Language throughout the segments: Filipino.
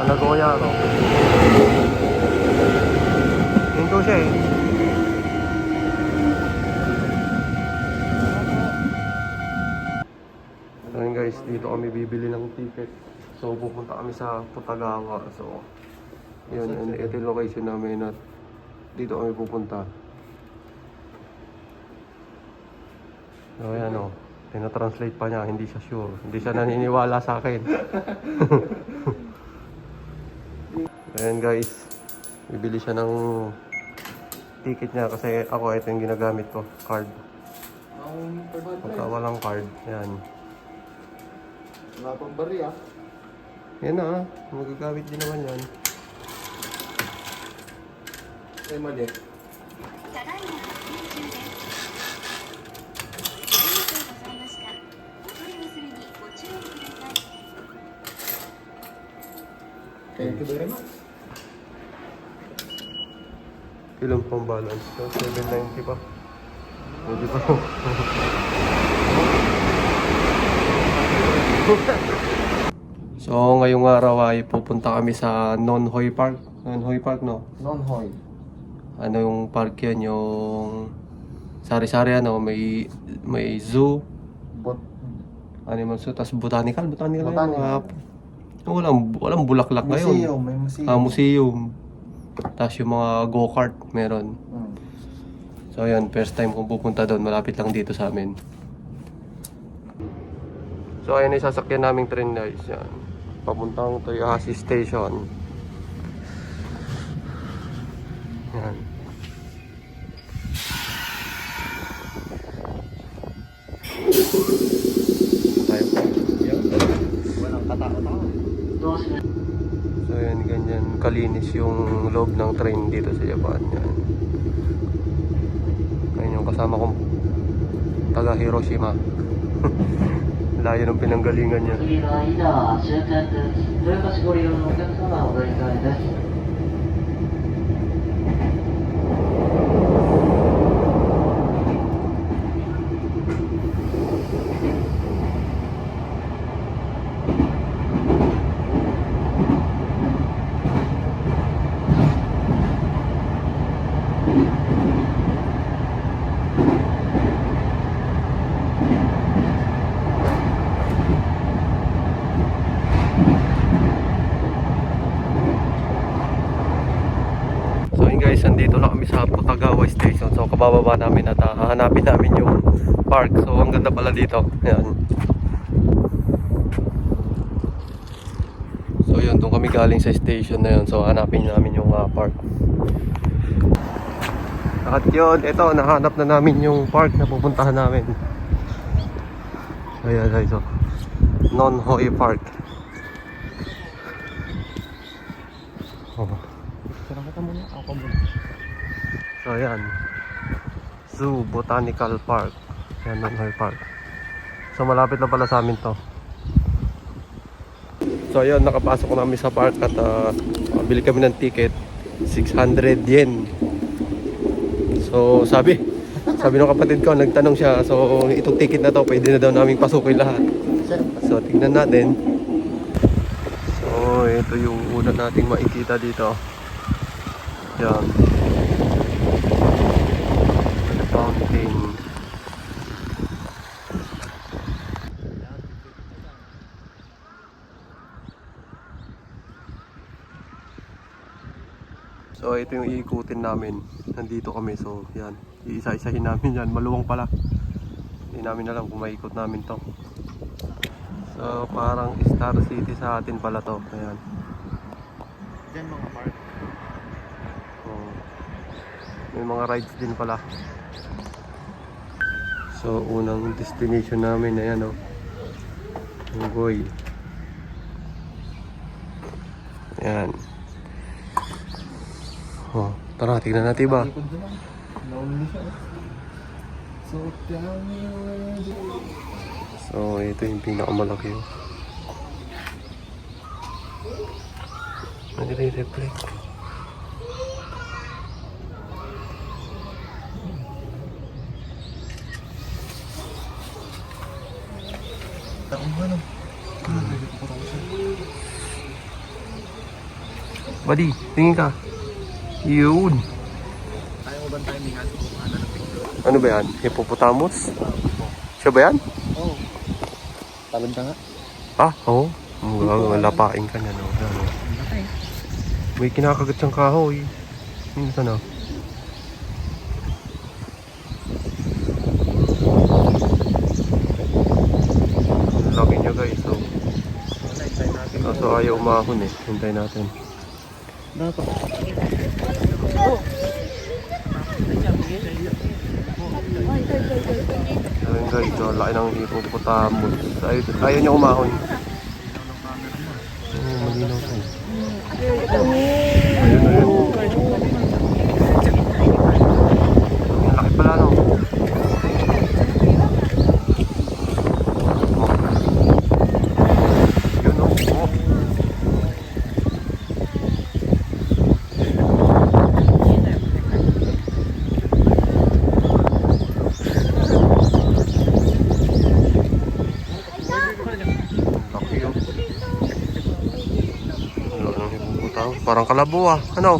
Nagoya, no? Hinto siya eh. So yun guys, dito kami bibili ng ticket. So pupunta kami sa Putagawa. So yun, and ito yung location namin at dito kami pupunta. So yan o, tinatranslate pa niya, hindi siya sure. Hindi siya naniniwala sa akin. Ayan guys, bibili siya ng ticket niya kasi ako ito yung ginagamit ko, card. Pagka walang card, yan. Wala pang bari ah. Yan na, magagamit din naman yan. Eh, mali. Thank you very much. Ilang pang balance? So, 790 pa. Pwede pa. So, ngayong araw ay pupunta kami sa Nonhoy Park. Nonhoy Park, no? Non-hoy. Ano yung park yan? Yung sari-sari, ano? May zoo, Bot. animal zoo, tas botanical. Botanical. Botanical. Walang bulaklak ngayon. Museum, may museum. Museum. Tapos yung mga go-kart meron. So yun, first time kong pupunta doon. Malapit lang dito sa amin. So ayun yung sasakyan naming train guys. Yan. Papuntang Toyohashi Station. Yan. Tayo po. Walang katao-tao. So yan, ganyan kalinis yung loob ng train dito sa Japan. Yan. Ayun yung kasama kong taga Hiroshima. Layo ng pinanggalingan niya. 次の間は終点です。豊橋ご利用のお客様お乗り換えです。 So yun guys, andito na kami sa Putagawa Station. So kabababa namin at hahanapin namin yung park. So ang ganda pala dito. Ayan. So yun, doon kami galing sa station na yun. So hanapin namin yung park. At yun, ito, nahanap na namin yung park na pupuntahan namin. Ayan guys, so Nonhoy Park. Oh. So ayan, Zoo Botanical Park. Yan, Nonhoy Park. So malapit na pala sa amin to. So ayan, nakapasok na kami sa park at bili kami ng ticket, 600 yen. So sabi ng kapatid ko, nagtanong siya, so itong ticket na to pwede na daw naming pasukin lahat. So tingnan natin. So ito yung una nating makikita dito. Yan. Fountain. So ito yung iikutin namin. Nandito kami, so yan. Iisa-isahin namin yan. Maluwang pala. Hindi namin alam kung maikot namin to. So parang Star City sa atin pala to. Ayan. Diyan mga park. Oh. May mga rides din pala. So unang destination namin, ayan o. Ugoy. Ayan. Oh, tara, tignan natin ba? So ito yung pinakamalaki. Nagre-reflect. Buddy, tingin ka. Yun. Ayaw mo ba tayo may ano ng picture? Ano ba yan? Hippopotamus? Siya ba yan? Oo. Talon ka nga. Ah, oo. Lapain ka niya, no? Ano? May kinakagat siyang kahoy. Minsan, no? Ang laki niya, guys. So, Hintay natin. kaso ayaw umahon eh. Hintay natin. Dapat. Ayun guys, so, laki ng hippopotamus. Ayaw niya umahon. Malinaw ko. Ayun, ayun. Ang laki pala, no? Yun, no? Oh. Laki, oh. Wala nang hippopotamus. Parang kalabo, ah. Ano?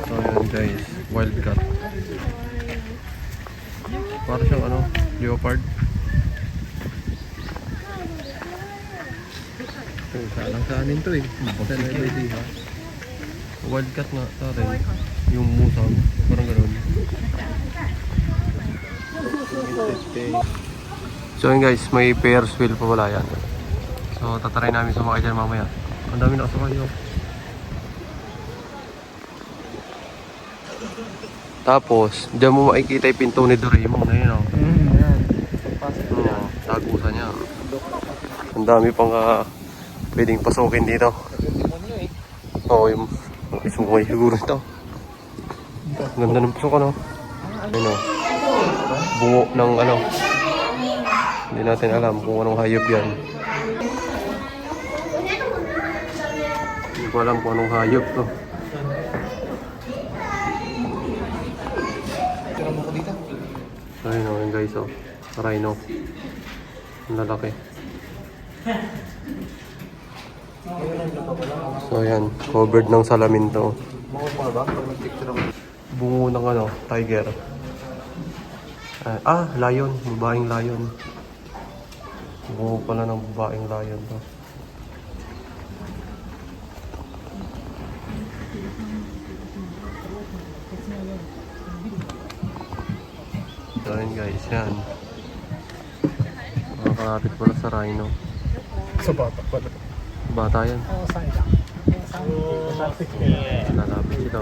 So, ayan guys. Wildcat. Parang siyang ano, leopard. Salang sa anin to eh. Wildcat nga tayo. Yung musang. Parang gano'n. So yun guys, may Ferris wheel pa wala yan. So tatry namin sumakay dyan mamaya. Ang dami nakasakay yun. Tapos, dyan mo makikita yung pinto ni Doraemon. Ayun o. Yan. Oo, tagusan niya. Ang dami pang pwedeng pasukin dito. Oo, yung isumukay siguro ito. Ganda ng pasok ano. Ayun o. Bungo ng ano. Hindi natin alam kung anong hayop yan. Hindi ko alam kung anong hayop to. Tira mo ko dito. Ayun o, yun guys o. Rhino. Ang lalaki. So ayan, covered ng salamin to. Mga ba? Pag nag-picture ako. Bungo ng ano, tiger. Lion. Babaeng lion. Bungo pala ng babaeng lion to. So yun guys, yan. Makakalapit pala sa rhino. Sa bata pala. Bata yan. Oo, saan ka? Lalapit sila.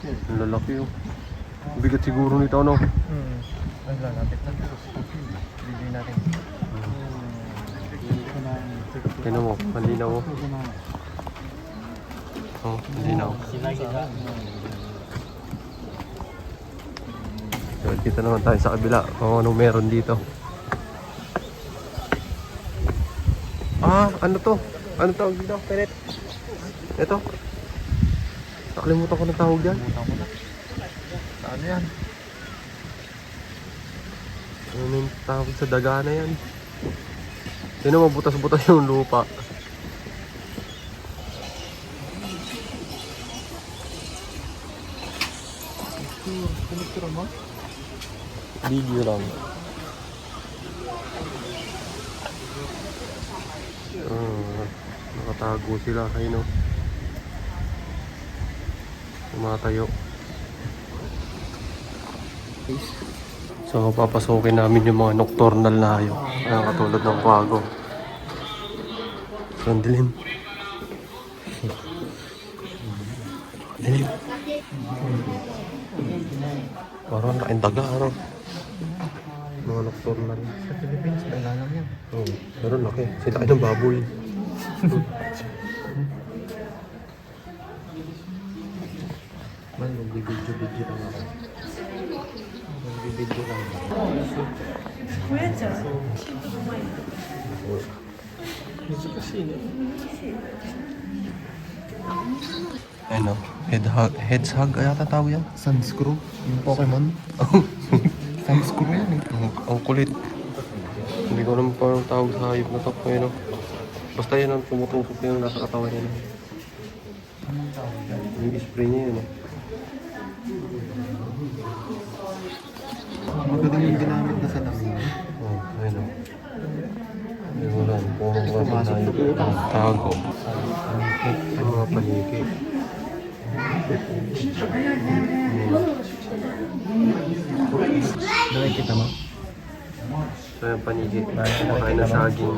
Ang lalaki oh. Bigat siguro nito no? Ay, lalapit na. Bibili natin. Tignan mo, malinaw oh. Oh, malinaw. So, dito naman tayo sa kabila kung anong meron dito. Ano to? Ano tawag dito? Penet? Ito? Nakalimutan ko ng tawag dyan. Ano yan? Ano yung tawag sa daga na yan? Yun naman, butas-butas yung lupa. Picture mo? Video lang. Nakatago sila kayo no. Tumatayo. So papasukin namin yung mga nocturnal na hayop. Katulad ng kwago. So ang dilim. Dilim. Parang laking daga ano. Mga nocturnal. Sa Philippines, wala lang yan. Oo, pero laki. Sila kayo ng baboy. Man, magbibidyo-video lang ako. Magbibidyo lang ako. Ano? Hedgehog yata tawag yan? Sunscrew, yung Pokemon. Sunscrew yan eh. Ang kulit. Hindi ko naman parang tawag sa hayop na to. Ayun, no? Basta yun ang tumutusok yung nasa katawan niya. No? Yung spray niya yun. No? Magaling yung ginamit na sa lamin. Oh, ayun. No? Ayun mo lang. Puro kasi hayop. Tago. Ay, mga paniki. Nakikita mo? So yung paniki. Kumakain ng saging.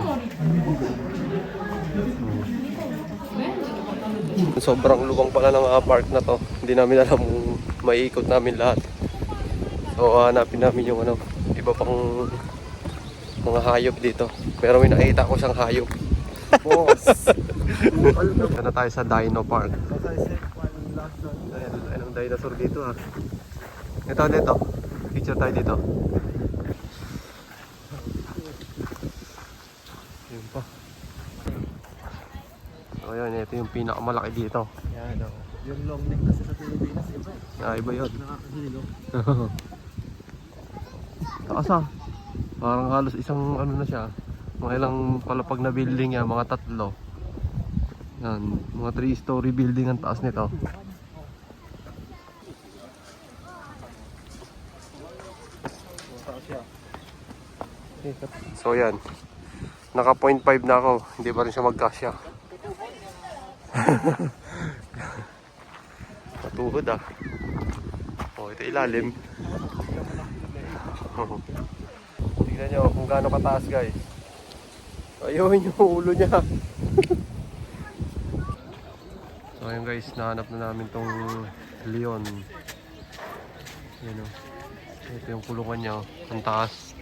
Sobrang luwang pala ng park na to. Hindi namin alam kung maiikot namin lahat. So hanapin namin yung ano, iba pang mga hayop dito. Pero may nakita ko siyang hayop. Boss! Ito na tayo sa Dino Park. Anong dinosaur dito ha? Ito dito. Picture tayo dito. Yun pa. So yun, ito yung pinakamalaki dito. Yan o. Yung long neck kasi sa Pilipinas, iba. Iba yun. Nakakahilo. Taas ah. Parang halos isang ano na siya. Mga ilang palapag na building yan, mga 3. Yan, mga 3-story building ang taas nito. So yan. Naka 0.5 na ako. Hindi pa rin siya magkasya. Matuhod ah. Oh, ito ilalim. Tignan nyo kung gaano kataas guys. Ayun yung ulo niya. So ayun guys, nahanap na namin tong leon. Yan o. Ito yung kulungan niya. Ang taas.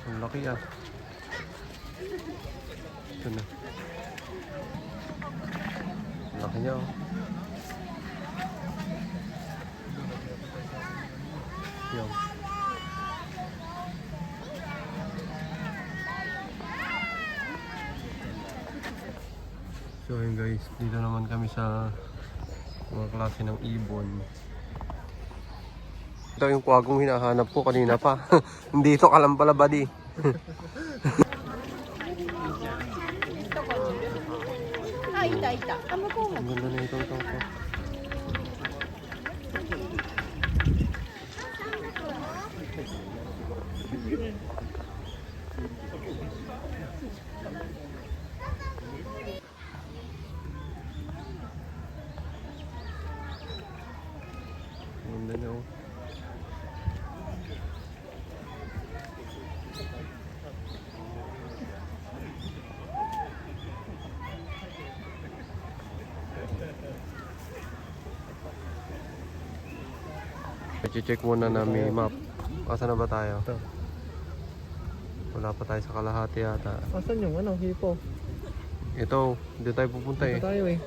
Ang laki ah. Ito na. Ang laki niya oh. Yan. So ayun guys, dito naman kami sa mga klase ng ibon. Ito yung kwagong hinahanap ko kanina pa. Hindi ito kalampala buddy. Ang ganda na ito. Ganda na oh. I-check muna namin map. Asa na ba tayo? Ito. Wala pa tayo sa kalahati yata. Asan yung ano, hipo? Ito, dito tayo pupunta eh. Dito tayo eh.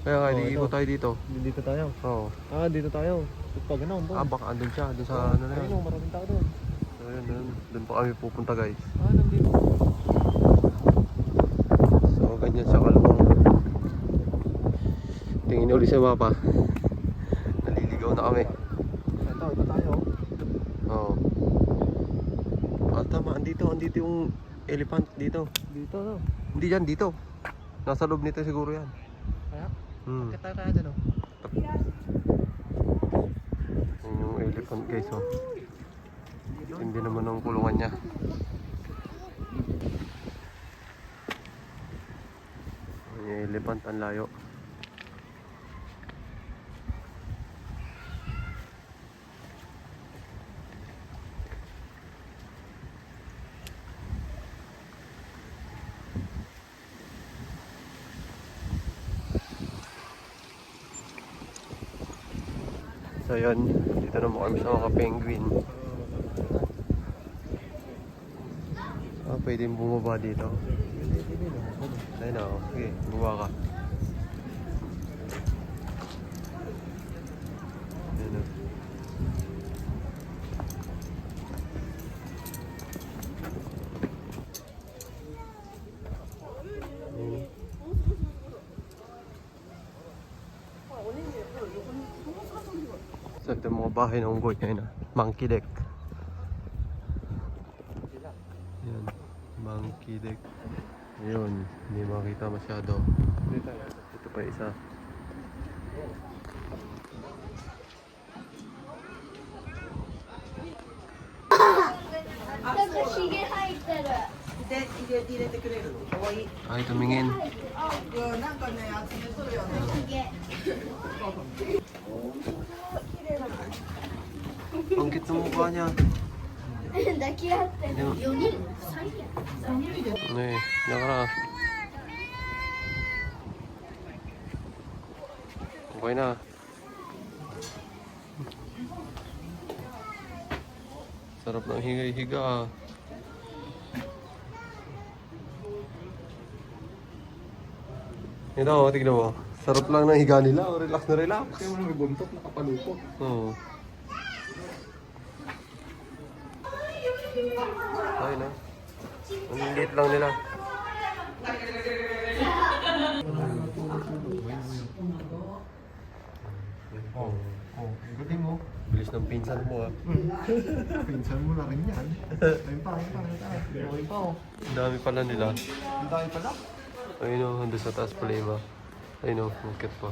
Kaya nga, Oh, di ito. ikot tayo dito. Dito tayo. Oo. Ah, dito tayo. Pag ano, doon. Baka andun siya, dun sa ano na Ayun yun. o, maraming tao doon. So yun. Dun pa kami pupunta guys. Ah, nandito. So ganyan siya kaluwang. Tingin ulit sa mapa. Naliligaw na kami. Ito tayo. Oo. Tama, andito yung elephant dito. Dito no. Hindi yan, dito. Nasa loob nito siguro yan. Kaya? Hmm. Kita tayo dyan o. Yun yung elephant guys oh. Hindi naman ang kulungan niya. Yung elephant ang layo. So yun, dito naman kami sa mga penguin. Pwedeng bumaba dito. Ayun o, sige, bumaba ka. Ayun o. So ito yung mga bahay ng unggoy ngayon ah. Monkey deck. Yan, monkey deck. Ayun, hindi makita masyado. Ito pa isa. Ay, tumingin. Ang cute ng mukha niya. 抱き合ってる4人3人 네, 나가라. Okay na. Sarap ng higa-higa. Ito, tignan mo. Sarap lang ng higa nila. Relax na relax. Kaya mo may buntot, nakapalupot. Oo. Ay na. Ang liit lang nila. Oh, galing mo. Bilis ng pinsan mo ah. Pinsan mo na rin yan. Ayun pa. Okay pa oh. Ang dami pala nila. Ang dami pala. Ayun o, handa sa taas pala iba. Ayun o, market pa.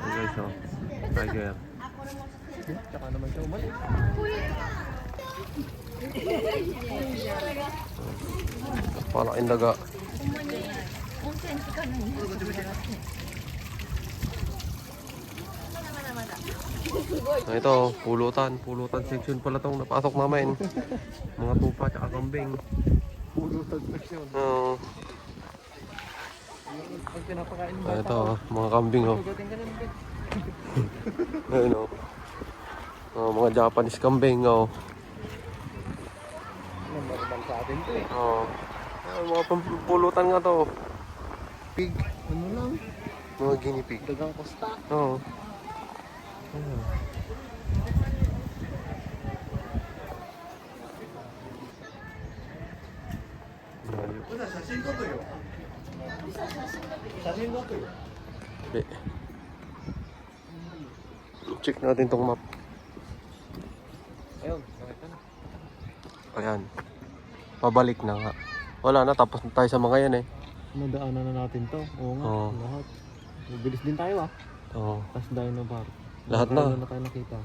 Ayun guys o, tiger. Tsaka naman siya umali. Palaking daga. Ah, ito, pulutan section pala tong napasok namin. Mga tupa tsaka kambing. Pulutan section. Oo. Ang pinapakain mo. Ah, ito, mga kambing oh. Gating ka na nito. Ayun oh. Oh, mga Japanese kambing oh. Normal sa atin to eh. Oh. Ah, mga pulutan nga to. Pig, Ano lang? mga guinea pig. Dagang kosta. Oo. Hindi. Check natin tong map. Ayun, nakita na. Ayan. Pabalik na nga. Wala na, tapos na tayo sa mga yan eh. Nadaanan na natin to. Oo nga, Oo. lahat. Mabilis din tayo ah. Oo. Tapos Dino Park. Lahat na. Wala na tayo nakita.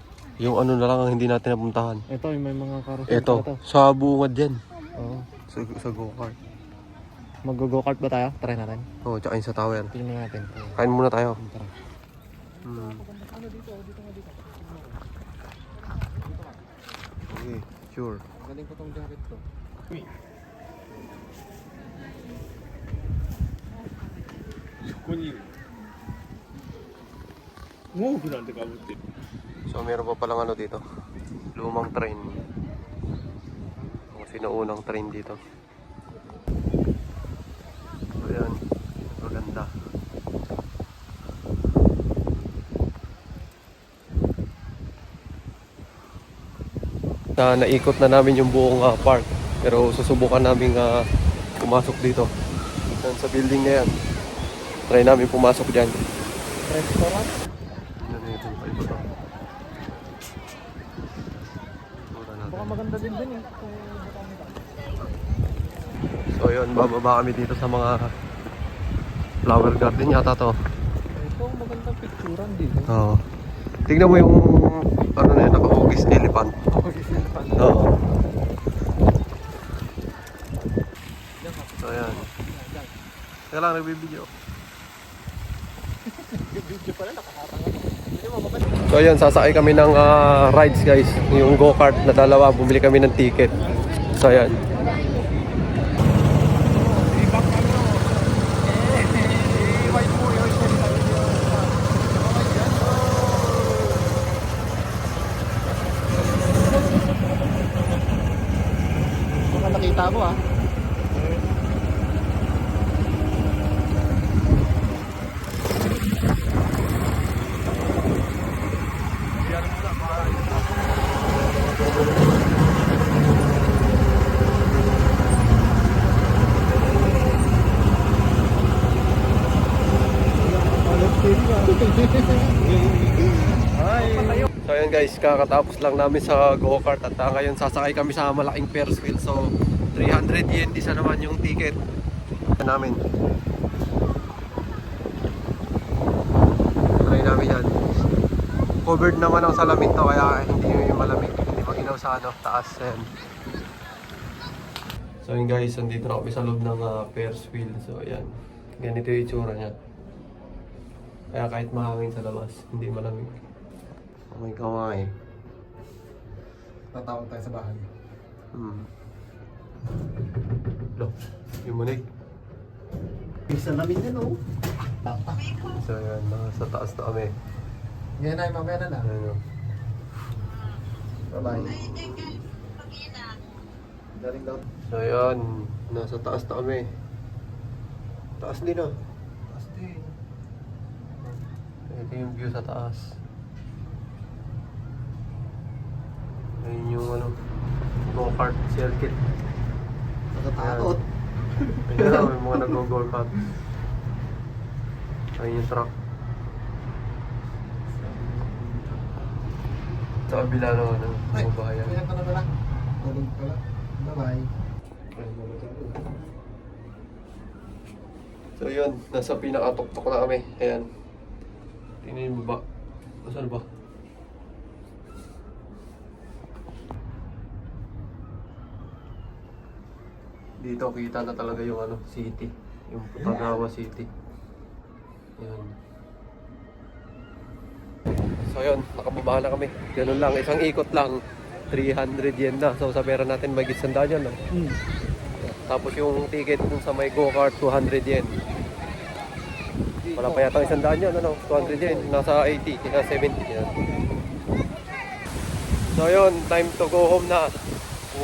Yung ano na lang ang hindi natin napuntahan. Ito, yung may mga carousel Ito, pa to. sa bungad dyan. Oo. Sa go-kart. Mag-go-kart ba tayo? Try natin. Oo, tsaka yung sa tower. Tingnan natin. Kain muna tayo. Tara. Okay, sure. Galing ko tong jacket ko. So meron pa palang ano dito. Lumang train. Kung sino unang train dito. So yan. Maganda. Naikot na namin yung buong park. Pero susubukan namin pumasok dito. Yan, sa building na yan. Try namin pumasok dyan. Restaurant? Ano ito? Ay, ito. Mura natin. Baka maganda din dun eh. So yun, bababa kami dito sa mga flower garden yata to. Ito, magandang picturean dito. Oo. Tignan mo yung ano na yun, naka-hugis elephant. Oo. So ayan. Kaya lang nagbibideo. Video pala, nakaharang So ayan, sasakay kami ng rides guys. Yung go-kart na dalawa, bumili kami ng ticket. So ayan. Baka nakita mo ah. So ayun guys, kakatapos lang namin sa go-kart at ngayon sasakay kami sa malaking Ferris wheel. So 300 yen isa naman yung ticket namin. Try namin yan. Covered naman ang salamin to kaya hindi yung malamig. Hindi maginaw sa ano, taas. Ayan. So yun guys, andito na kami sa loob ng Ferris wheel. So ayan, ganito yung itsura niya. Kaya kahit mahangin sa labas, hindi malamig. May kamay. Tatawag tayo sa bahay. Lo, yung manig. Isa namin yan, oh. So yan, nasa taas na kami. Yan ay, mamaya na na. Ayan o. Bye-bye. Galing daw. So yan, nasa taas na kami. Taas din ah. Asti. Ito yung view sa taas. Ayun yung ano, go-kart circuit. Nakatakot. Ayun na, may mga nag-go-kart. Ayun yung truck. Sa kabila na ano, Ay, mga bahayan. kaya ka na pala. Tulog pala. Bye-bye. So yun, nasa pinakatuktok na kami. Ayan. Tingnan yung baba. Saan ba? Dito kita na talaga yung ano, city. Yung Putagawa City. Ayan. So yun, nakababa na kami. Ganun lang, isang ikot lang. 300 yen na. So sa pera natin may gitsanda dyan, no? Tapos yung ticket dun sa may go-kart, 200 yen. Wala pa yata 100 yan, ano? 200 yen. Nasa 80, nasa 70 yan. So yun, time to go home na.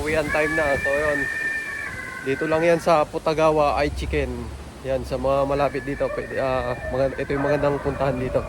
Uwian time na. So yun, dito lang yan sa Putagawa Aichiken. Yan, sa mga malapit dito. Pwede, ito yung magandang puntahan dito.